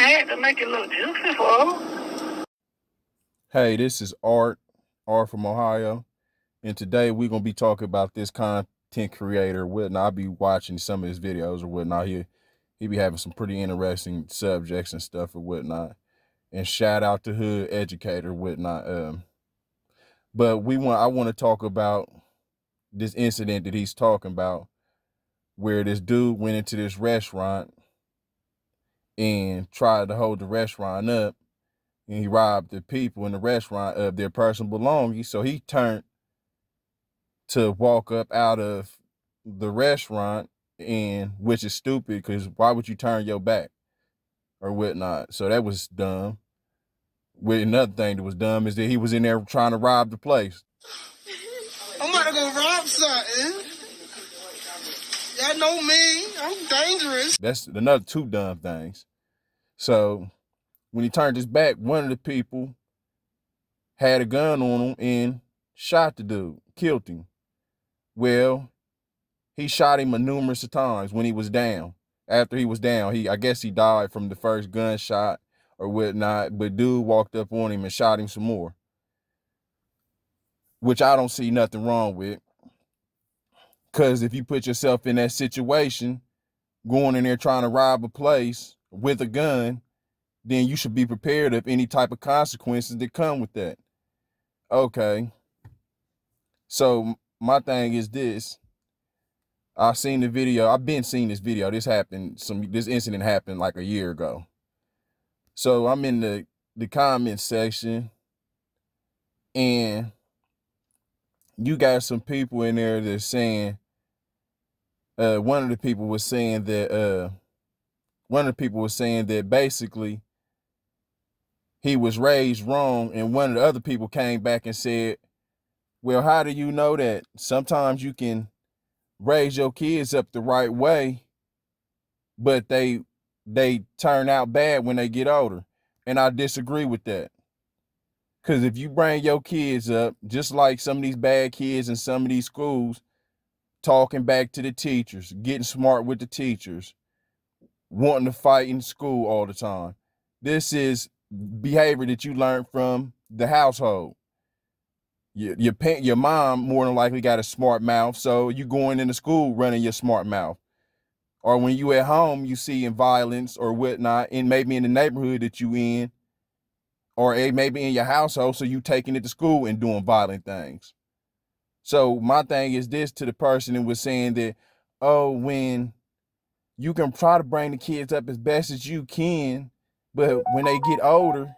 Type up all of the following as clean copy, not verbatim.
had to make it look juicy for him. Hey, this is Art from Ohio, and today we're gonna be talking about this content creator. Whatnot, I'll be watching some of his videos or whatnot. He be having some pretty interesting subjects and stuff or whatnot. And shout out to Hood Educator whatnot. But I want to talk about this incident that he's talking about, where this dude went into this restaurant and tried to hold the restaurant up, and he robbed the people in the restaurant of their personal belongings. So he turned to walk up out of the restaurant, and which is stupid because why would you turn your back or whatnot? So that was dumb. With another thing that was dumb is that he was in there trying to rob the place. I'm about to go rob something. Y'all know me. I'm dangerous. That's another two dumb things. So when he turned his back, one of the people had a gun on him and shot the dude, killed him. Well, he shot him numerous of times when he was down. After he was down, I guess he died from the first gunshot or whatnot, but dude walked up on him and shot him some more, which I don't see nothing wrong with. Because if you put yourself in that situation, going in there trying to rob a place with a gun, then you should be prepared of any type of consequences that come with that. Okay. So my thing is this. I've seen the video. I've been seeing this video. This incident happened like a year ago. So I'm in the comment section, and you got some people in there that's saying, one of the people was saying that basically he was raised wrong, and one of the other people came back and said, well, how do you know that? Sometimes you can raise your kids up the right way, but they turn out bad when they get older. And I disagree with that. Because if you bring your kids up, just like some of these bad kids in some of these schools, talking back to the teachers, getting smart with the teachers, wanting to fight in school all the time, this is behavior that you learn from the household. Your mom more than likely got a smart mouth, so you going into school running your smart mouth. Or when you at home, you seeing violence or whatnot, and maybe in the neighborhood that you in, or maybe in your household, so you taking it to school and doing violent things. So my thing is this to the person that was saying that, oh, when you can try to bring the kids up as best as you can, but when they get older,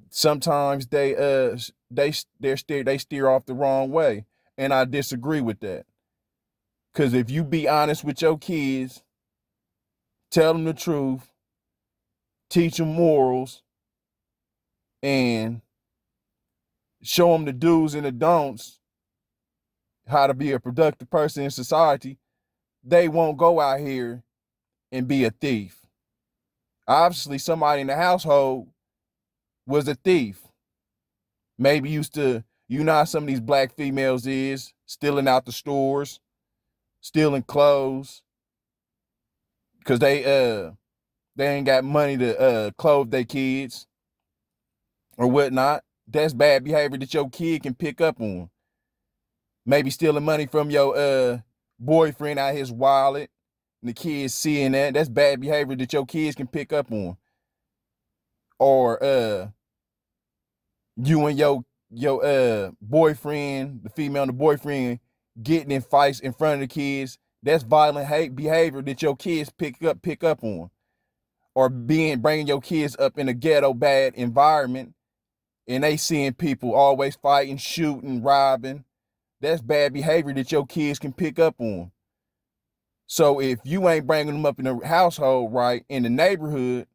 sometimes they steer off the wrong way. And I disagree with that. Because if you be honest with your kids, tell them the truth, teach them morals, and show them the do's and the don'ts, how to be a productive person in society, they won't go out here and be a thief. Obviously, somebody in the household was a thief. Maybe you know how some of these black females is, stealing out the stores, stealing clothes, because they ain't got money to clothe their kids or whatnot. That's bad behavior that your kid can pick up on. Maybe stealing money from your boyfriend out his wallet, and the kids seeing that. That's bad behavior that your kids can pick up on. Or you and your boyfriend, the female and the boyfriend, getting in fights in front of the kids. That's violent hate behavior that your kids pick up on. Or bringing your kids up in a ghetto bad environment, and they seeing people always fighting, shooting, robbing. That's bad behavior that your kids can pick up on. So if you ain't bringing them up in the household right, in the neighborhood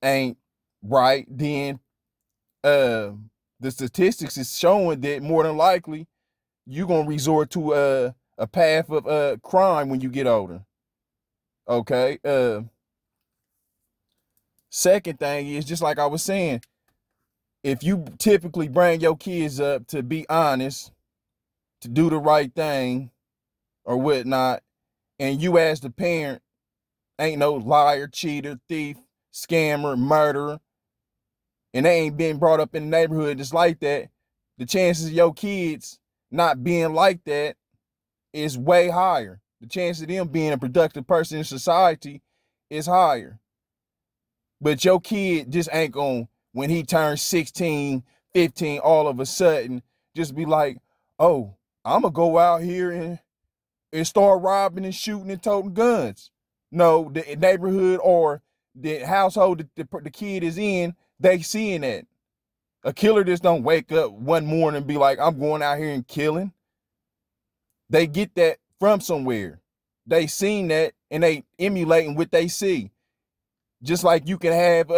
ain't right, then the statistics is showing that more than likely you're gonna resort to a path of crime when you get older. Okay. Second thing is, just like I was saying, if you typically bring your kids up to be honest, to do the right thing or whatnot, and you as the parent Ain't no liar, cheater, thief, scammer, murderer, and they ain't been brought up in the neighborhood just like that, the chances of your kids not being like that is way higher. The chance of them being a productive person in society is higher. But your kid just ain't gonna, when he turns 16, 15, all of a sudden, just be like, oh, I'm gonna go out here and start robbing and shooting and toting guns. No, the neighborhood or the household that the kid is in, they seeing that. A killer just don't wake up one morning and be like, I'm going out here and killing. They get that from somewhere. They seen that and they emulating what they see. Just like you can have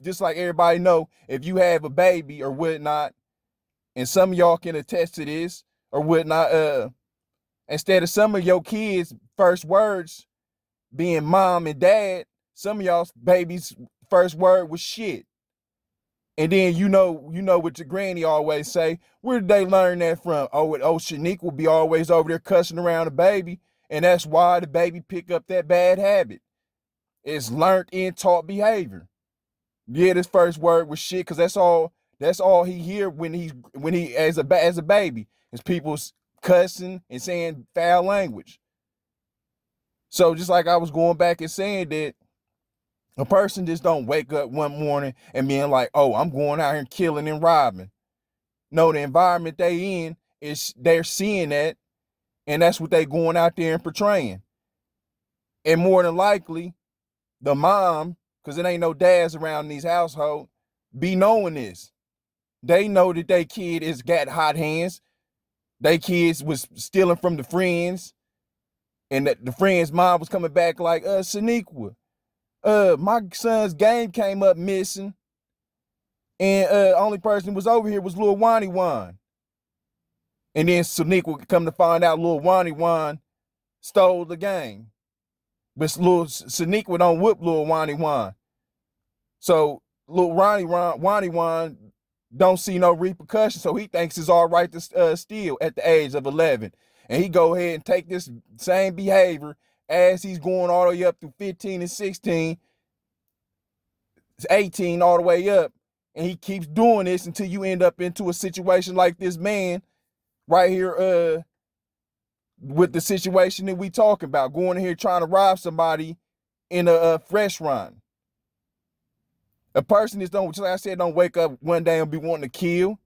just like everybody know, if you have a baby or whatnot, and some of y'all can attest to this or whatnot, instead of some of your kids' first words being mom and dad, some of y'all's babies' first word was shit. And then you know what your granny always say. Where did they learn that from? Oh, Shanique will be always over there cussing around the baby, and that's why the baby pick up that bad habit. It's learned and taught behavior. Yeah, this first word was shit because that's all he hear when he as a baby is people cussing and saying foul language. So just like I was going back and saying that a person just don't wake up one morning and being like, oh, I'm going out here and killing and robbing. No, the environment they in is they're seeing that, and that's what they going out there and portraying. And more than likely, the mom, because it ain't no dads around these household, be knowing this. They know that they kid is got hot hands. They kids was stealing from the friends, and that the friend's mom was coming back like, Shaniqua, my son's game came up missing, and only person who was over here was Lil Wani Wan. And then Shaniqua come to find out Lil Wani Wan stole the game. But Lil Shaniqua don't whoop Lil Wani Wan. So Lil Wani Wan don't see no repercussions, so he thinks it's all right to steal at the age of 11. And he go ahead and take this same behavior as he's going all the way up to 15 and 16, 18, all the way up. And he keeps doing this until you end up into a situation like this man right here with the situation that we talk about, going in here trying to rob somebody in a fresh run. A person just don't, just like I said, don't wake up one day and be wanting to kill.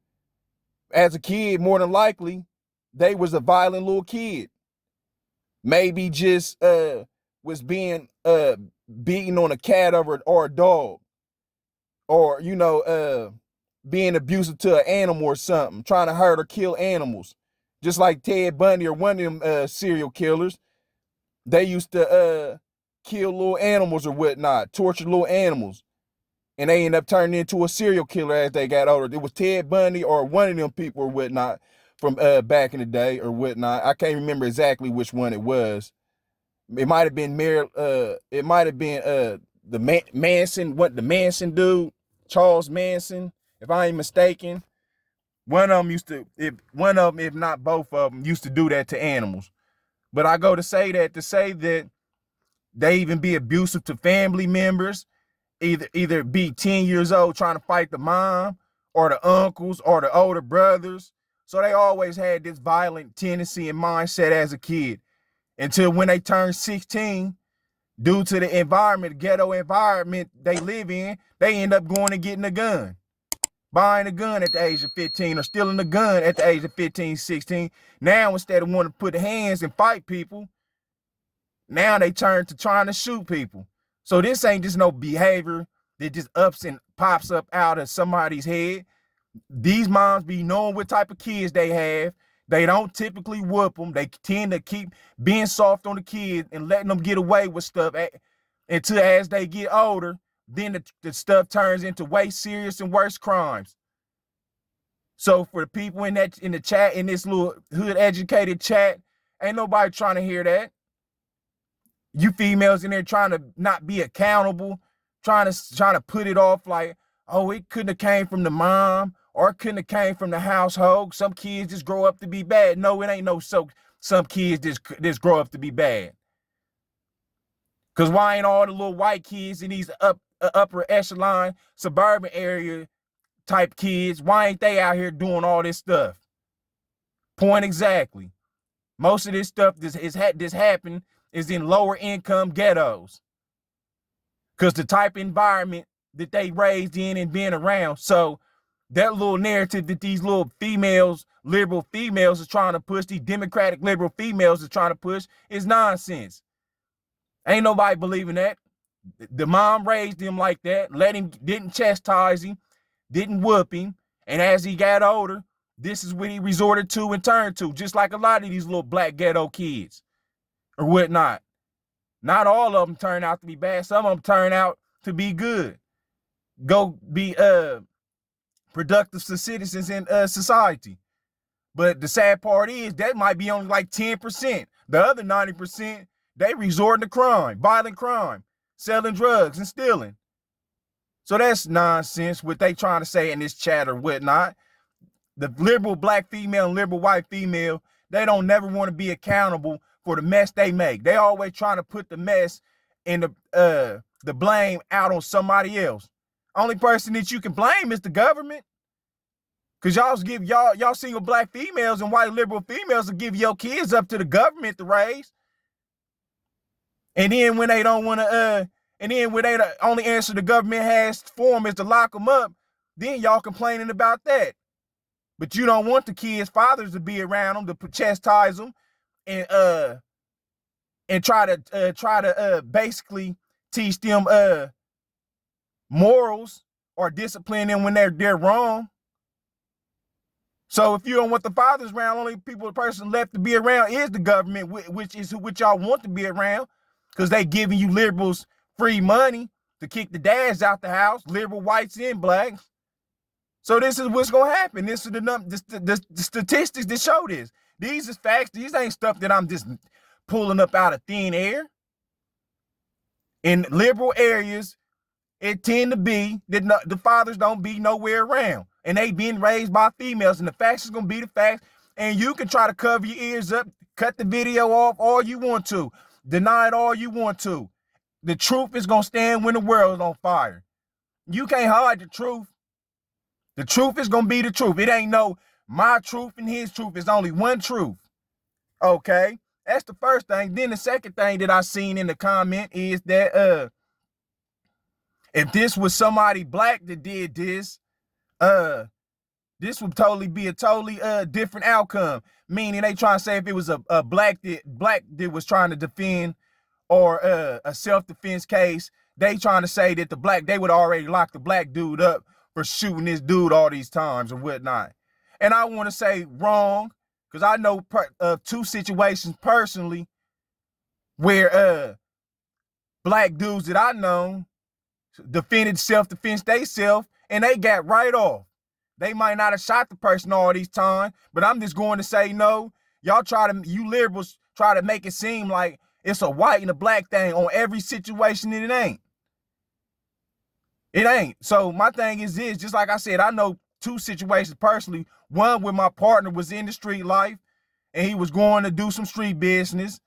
As a kid, more than likely, they was a violent little kid. Maybe just was being beaten on a cat or a dog. Or, being abusive to an animal or something, trying to hurt or kill animals. Just like Ted Bundy or one of them serial killers. They used to kill little animals or whatnot, torture little animals. And they end up turning into a serial killer as they got older. It was Ted Bundy or one of them people or whatnot from back in the day or whatnot. I can't remember exactly which one it was. It might have been the Manson dude, Charles Manson, if I ain't mistaken. One of them if not both of them, used to do that to animals. But I go to say that they even be abusive to family members, either be 10 years old trying to fight the mom or the uncles or the older brothers. So they always had this violent tendency and mindset as a kid until when they turn 16, due to the environment, ghetto environment they live in, they end up going and getting a gun. Buying a gun at the age of 15 or stealing a gun at the age of 15, 16. Now, instead of wanting to put hands and fight people, now they turn to trying to shoot people. So this ain't just no behavior that just ups and pops up out of somebody's head. These moms be knowing what type of kids they have. They don't typically whoop them. They tend to keep being soft on the kids and letting them get away with stuff until as they get older, then the stuff turns into way serious and worse crimes. So for the people in the chat, in this little hood educated chat, ain't nobody trying to hear that. You females in there trying to not be accountable, trying to put it off like, oh, it couldn't have came from the mom or it couldn't have came from the household. Some kids just grow up to be bad. No, it ain't no so some kids just grow up to be bad. Because why ain't all the little white kids in these upper echelon suburban area type kids, why ain't they out here doing all this stuff? Point exactly. Most of this stuff this happened is in lower income ghettos. Because the type of environment that they raised in and being around. So that little narrative that these little females, liberal females, are trying to push, these democratic liberal females are trying to push, is nonsense. Ain't nobody believing that. The mom raised him like that, didn't chastise him, didn't whoop him. And as he got older, this is what he resorted to and turned to, just like a lot of these little black ghetto kids or whatnot. Not all of them turn out to be bad. Some of them turn out to be good. Go be productive citizens in society. But the sad part is that might be only like 10%. The other 90%, they resorting to crime, violent crime, selling drugs and stealing. So that's nonsense what they trying to say in this chat or whatnot. The liberal black female and liberal white female, they don't never want to be accountable for the mess they make. They always trying to put the mess and the blame out on somebody else. Only person that you can blame is the government. Cause y'all single black females and white liberal females will give your kids up to the government to raise. And then when they don't want to, and then when they the only answer the government has for them is to lock them up, then y'all complaining about that. But you don't want the kids' fathers to be around them to chastise them and try to basically teach them morals or discipline them when they're wrong. So if you don't want the fathers around, only the person left to be around is the government, which is what y'all want to be around, because they giving you liberals free money to kick the dads out the house, liberal whites and blacks. So this is what's gonna happen. This is the statistics that show this. These is facts. These ain't stuff that I'm just pulling up out of thin air. In liberal areas, it tend to be that the fathers don't be nowhere around. And they being raised by females. And the facts is going to be the facts. And you can try to cover your ears up, cut the video off all you want to. Deny it all you want to. The truth is going to stand when the world is on fire. You can't hide the truth. The truth is going to be the truth. It ain't no my truth and his truth. It's only one truth. Okay? That's the first thing. Then the second thing that I seen in the comment is that if this was somebody black that did this, this would totally be a totally different outcome. Meaning they trying to say if it was a black that was trying to defend or a self-defense case, they trying to say that they would already lock the black dude up for shooting this dude all these times or whatnot. And I want to say wrong, because I know two situations personally where black dudes that I know defended self-defense theyself and they got right off. They might not have shot the person all these times, but I'm just going to say no. You liberals try to make it seem like it's a white and a black thing on every situation, and it ain't. It ain't. So my thing is this, just like I said, I know two situations personally. One where my partner was in the street life and he was going to do some street business,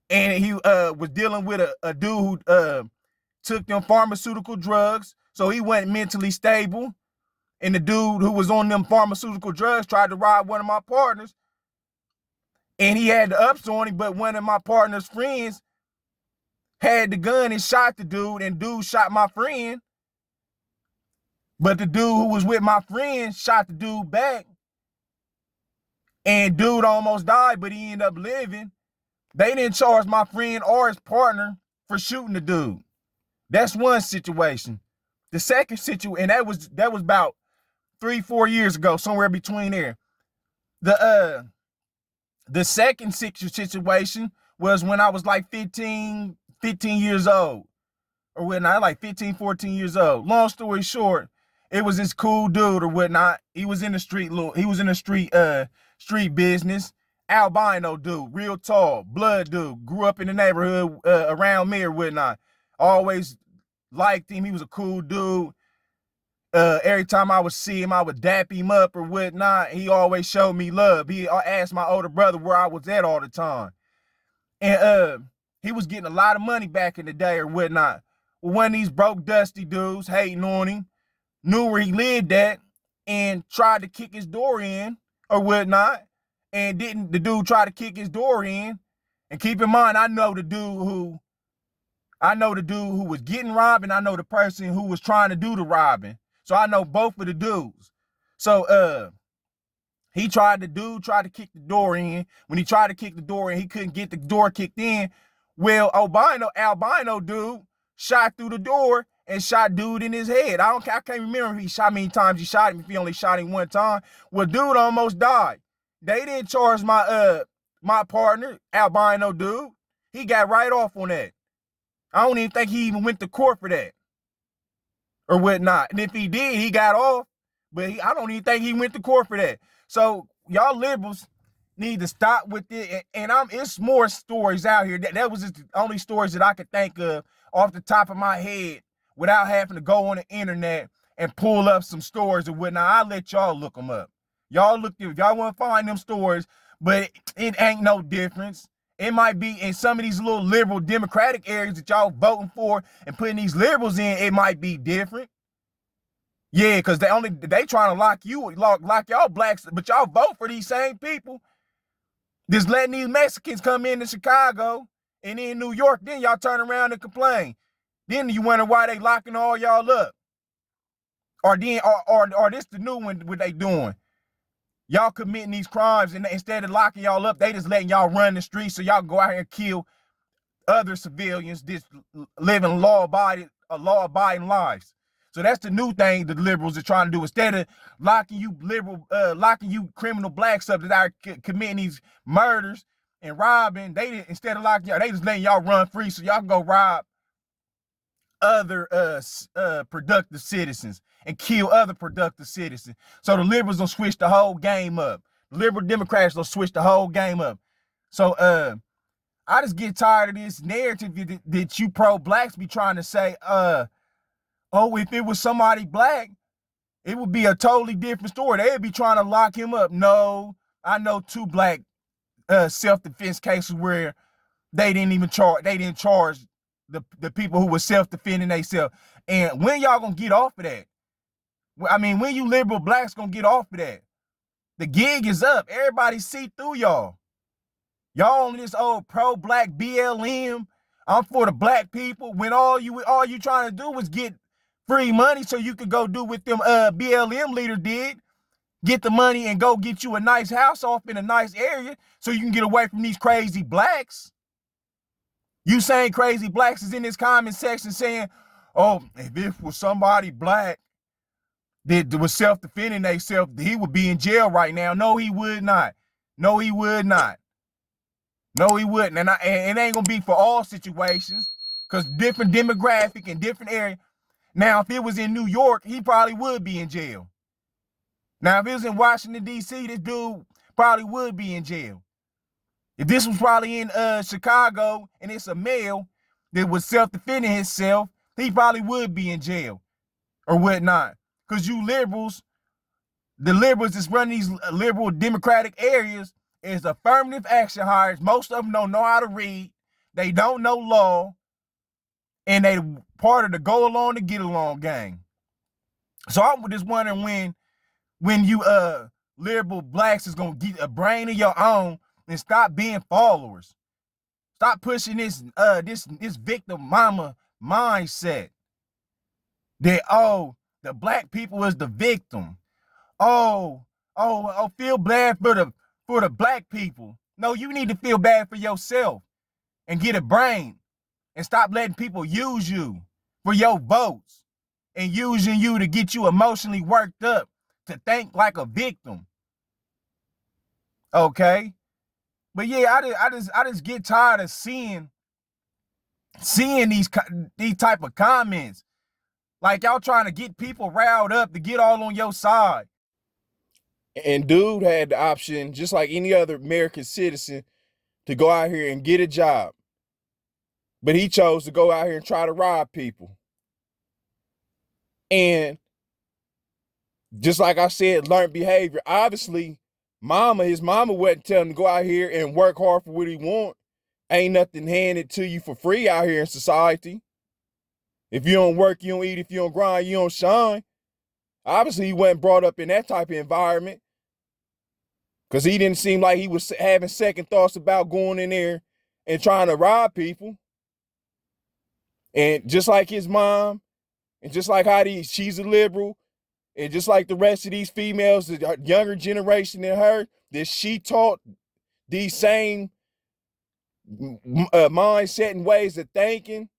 and he was dealing with a dude who took them pharmaceutical drugs, so he wasn't mentally stable. And the dude who was on them pharmaceutical drugs tried to rob one of my partners, and he had the ups on him, but one of my partner's friends had the gun and shot the dude, and dude shot my friend. But the dude who was with my friend shot the dude back, and dude almost died, but he ended up living. They didn't charge my friend or his partner for shooting the dude. That's one situation. The second situation, and that was about 3-4 years ago, somewhere between there. The second situation was when I was like 15 years old, or whatnot, like 15, 14 years old. Long story short, it was this cool dude or whatnot. He was in the street business. Albino dude, real tall, blood dude, grew up in the neighborhood around me or whatnot. Always liked him. He was a cool dude. Every time I would see him, I would dap him up or whatnot. He always showed me love. He asked my older brother where I was at all the time. And he was getting a lot of money back in the day or whatnot. Well, one of these broke, dusty dudes hating on him, knew where he lived at, and tried to kick his door in or whatnot. And didn't the dude try to kick his door in? And keep in mind, I know the dude who was getting robbed, and I know the person who was trying to do the robbing. So I know both of the dudes. So he tried to kick the door in. When he tried to kick the door in, he couldn't get the door kicked in. Well, albino dude shot through the door and shot dude in his head. I can't remember if he shot many times he shot him, if he only shot him one time. Well, dude almost died. They didn't charge my partner, albino dude. He got right off on that. I don't even think he even went to court for that or whatnot. And if he did, he got off. But I don't even think he went to court for that. So y'all liberals need to stop with it. And it's more stories out here. That was just the only stories that I could think of off the top of my head without having to go on the internet and pull up some stories or whatnot. I'll let y'all look them up. Y'all look, if y'all want to find them stories, but it ain't no difference. It might be in some of these little liberal Democratic areas that y'all voting for and putting these liberals in, it might be different. Yeah, because they trying to lock y'all blacks, but y'all vote for these same people. Just letting these Mexicans come into Chicago and in New York, then y'all turn around and complain. Then you wonder why they locking all y'all up. Or this the new one, what they doing. Y'all committing these crimes, and instead of locking y'all up, they just letting y'all run the streets so y'all can go out here and kill other civilians just living law-abiding lives. So that's the new thing the liberals are trying to do. Instead of locking you criminal blacks up that are committing these murders and robbing, instead of locking y'all, they just letting y'all run free so y'all can go rob other productive citizens and kill other productive citizens. So the liberals will switch the whole game up. The liberal Democrats will switch the whole game up. So I just get tired of this narrative that you pro-blacks be trying to say, oh, if it was somebody black, it would be a totally different story. They'd be trying to lock him up. No, I know 2 black self-defense cases where they didn't charge the people who were self-defending themselves. And when y'all gonna get off of that? I mean, when you liberal blacks gonna get off of that? The gig is up. Everybody see through y'all. Y'all on this old pro-black BLM. I'm for the black people. When all you trying to do was get free money so you could go do what them BLM leader did. Get the money and go get you a nice house off in a nice area so you can get away from these crazy blacks. You saying crazy blacks is in this comment section saying, oh, if it was somebody black that was self-defending themselves, he would be in jail right now. No, he would not. No, he would not. No, he wouldn't. And it ain't gonna be for all situations, because different demographic and different area. Now, if it was in New York, he probably would be in jail. Now, if it was in Washington, D.C., this dude probably would be in jail. If this was probably in Chicago and it's a male that was self-defending himself, he probably would be in jail or whatnot. Because you liberals, the liberals that's running these liberal democratic areas is affirmative action hires. Most of them don't know how to read. They don't know law. And they part of the go along to get along gang. So I'm just wondering when you liberal blacks is gonna get a brain of your own and stop being followers. Stop pushing this victim mama mindset that, oh, the black people is the victim. Oh, feel bad for the black people. No, you need to feel bad for yourself and get a brain and stop letting people use you for your votes and using you to get you emotionally worked up to think like a victim. Okay? But yeah, I just get tired of seeing these type of comments. Like y'all trying to get people riled up to get all on your side. And dude had the option, just like any other American citizen, to go out here and get a job. But he chose to go out here and try to rob people. And just like I said, learned behavior. Obviously, his mama wasn't telling him to go out here and work hard for what he want. ain't nothing handed to you for free out here in society. If you don't work, you don't eat. If you don't grind, you don't shine. Obviously, he wasn't brought up in that type of environment because he didn't seem like he was having second thoughts about going in there and trying to rob people. And just like his mom, and just like how she's a liberal, and just like the rest of these females, the younger generation than her, that she taught these same mindset and ways of thinking,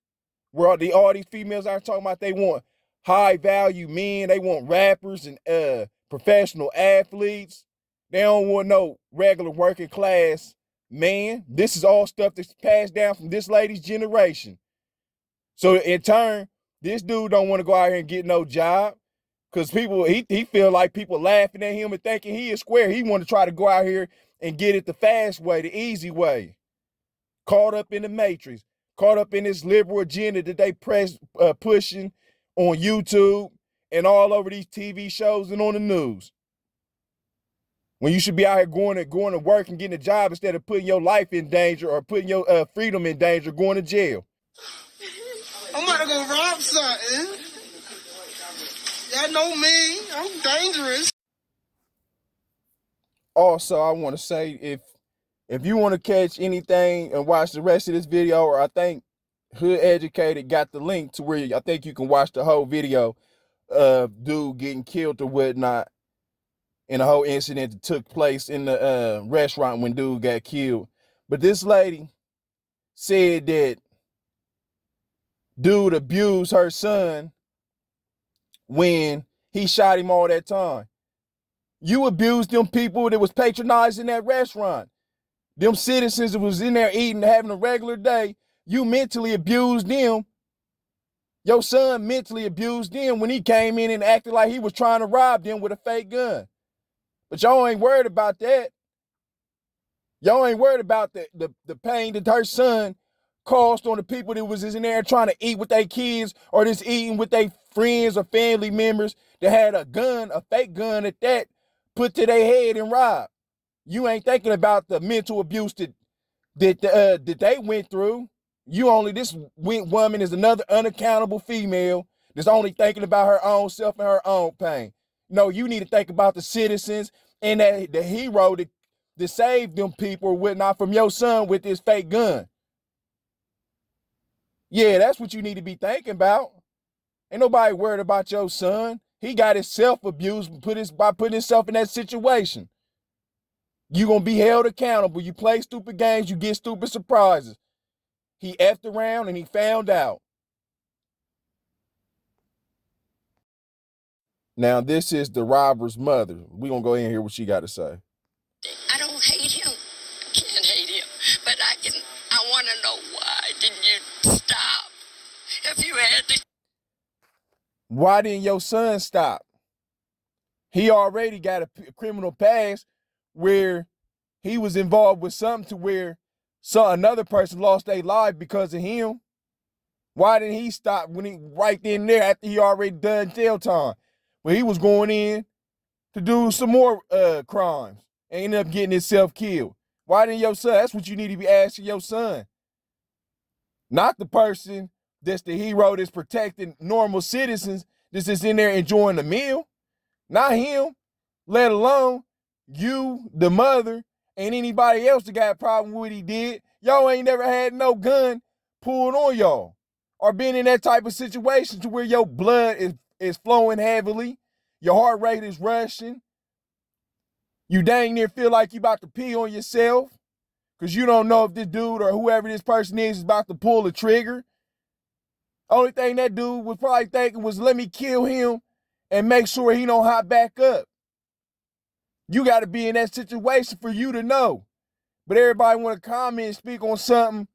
where all these females are talking about they want high value men, they want rappers and professional athletes. They don't want no regular working class man. This is all stuff that's passed down from this lady's generation. So in turn, this dude don't want to go out here and get no job because people, he feel like people laughing at him and thinking he is square. He want to try to go out here and get it the fast way, the easy way. Caught up in the matrix, caught up in this liberal agenda that they pushing on YouTube and all over these TV shows and on the news. When you should be out here going to work and getting a job instead of putting your life in danger or putting your freedom in danger, going to jail. I'm about to go rob something. Y'all know me. I'm dangerous. Also, I want to say if you want to catch anything and watch the rest of this video, or I think Hood Educated got the link to where I think you can watch the whole video of dude getting killed or whatnot, and the whole incident that took place in the restaurant when dude got killed. But this lady said that dude abused her son when he shot him all that time. You abused them people that was patronizing that restaurant. Them citizens that was in there eating, having a regular day. You mentally abused them. Your son mentally abused them when he came in and acted like he was trying to rob them with a fake gun. But y'all ain't worried about that. Y'all ain't worried about the pain that her son caused on the people that was in there trying to eat with their kids or just eating with their friends or family members that had a gun, a fake gun at that, put to their head and rob. You ain't thinking about the mental abuse that they went through. You only, this woman is another unaccountable female that's only thinking about her own self and her own pain. No, you need to think about the citizens and the hero that saved them people or whatnot from your son with this fake gun. Yeah, that's what you need to be thinking about. Ain't nobody worried about your son. He got himself abused by putting himself in that situation. You gonna be held accountable. You play stupid games, you get stupid surprises. He effed around and he found out. Now this is the robber's mother. We gonna go in and hear what she got to say. I don't hate him. I can't hate him. But I want to know, why didn't you stop? If you had to. Why didn't your son stop? He already got a criminal past where he was involved with something to where another person lost their life because of him. Why didn't he stop when he right then and there after he already done jail time? When he was going in to do some more crimes and ended up getting himself killed. Why didn't your son? That's what you need to be asking your son. Not the person that's the hero that's protecting normal citizens that's just in there enjoying the meal. Not him, let alone you, the mother, and anybody else that got a problem with what he did. Y'all ain't never had no gun pulled on y'all or been in that type of situation to where your blood is flowing heavily, your heart rate is rushing. You dang near feel like you about to pee on yourself because you don't know if this dude or whoever this person is about to pull the trigger. Only thing that dude was probably thinking was, let me kill him and make sure he don't hop back up. You got to be in that situation for you to know. But everybody want to comment and speak on something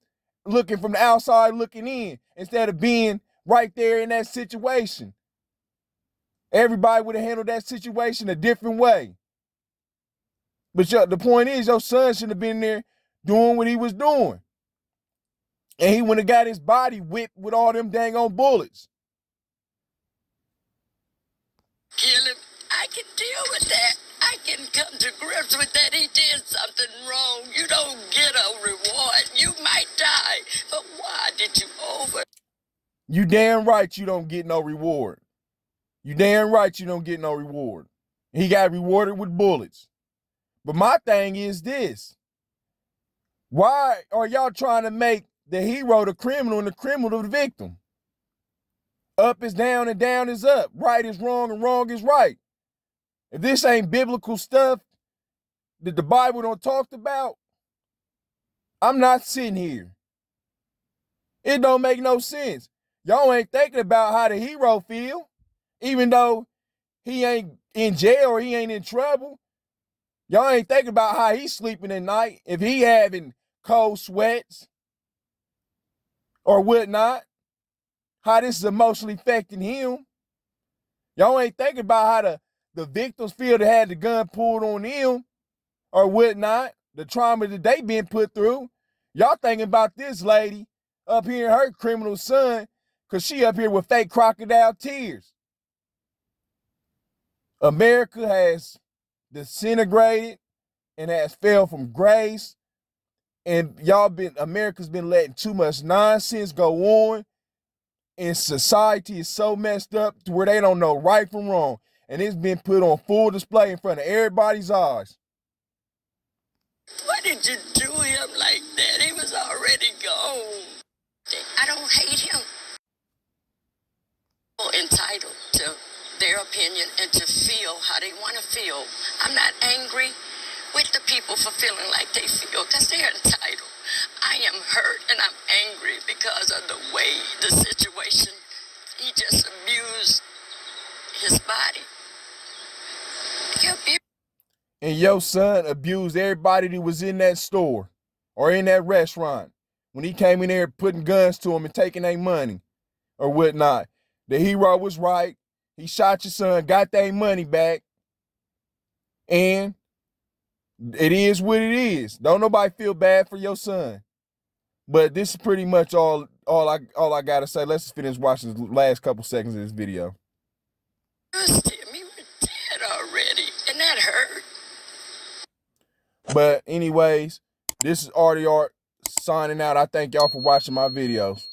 looking from the outside looking in instead of being right there in that situation. Everybody would have handled that situation a different way. But the point is, your son shouldn't have been there doing what he was doing. And he wouldn't have got his body whipped with all them dang on bullets. Kill him. I can deal with that. I can come to grips with that. He did something wrong. You don't get a reward. You might die. But why did you over? You damn right you don't get no reward. You damn right you don't get no reward. He got rewarded with bullets. But my thing is this. Why are y'all trying to make the hero the criminal and the criminal the victim? Up is down and down is up. Right is wrong and wrong is right. If this ain't biblical stuff that the Bible don't talk about, I'm not sitting here. It don't make no sense. Y'all ain't thinking about how the hero feel, even though he ain't in jail or he ain't in trouble. Y'all ain't thinking about how he's sleeping at night, if he having cold sweats or whatnot, how this is emotionally affecting him. Y'all ain't thinking about how the victims feel that had the gun pulled on them or whatnot, the trauma that they been put through. Y'all thinking about this lady up here and her criminal son, because she up here with fake crocodile tears. America has disintegrated and has fell from grace. And America's been letting too much nonsense go on. And society is so messed up to where they don't know right from wrong. And it's been put on full display in front of everybody's eyes. Why did you do him like that? He was already gone. I don't hate him. Entitled to their opinion and to feel how they want to feel. I'm not angry with the people for feeling like they feel, because they're entitled. I am hurt and I'm angry because of the way the situation, he just abused his body. And your son abused everybody that was in that store or in that restaurant when he came in there putting guns to him and taking their money or whatnot. The hero was right. He shot your son, got their money back, and it is what it is. Don't nobody feel bad for your son. But this is pretty much all I gotta say. Let's just finish watching the last couple seconds of this video. Him. He was dead already, and that hurt. But anyways, this is Artie Art signing out. I thank y'all for watching my videos.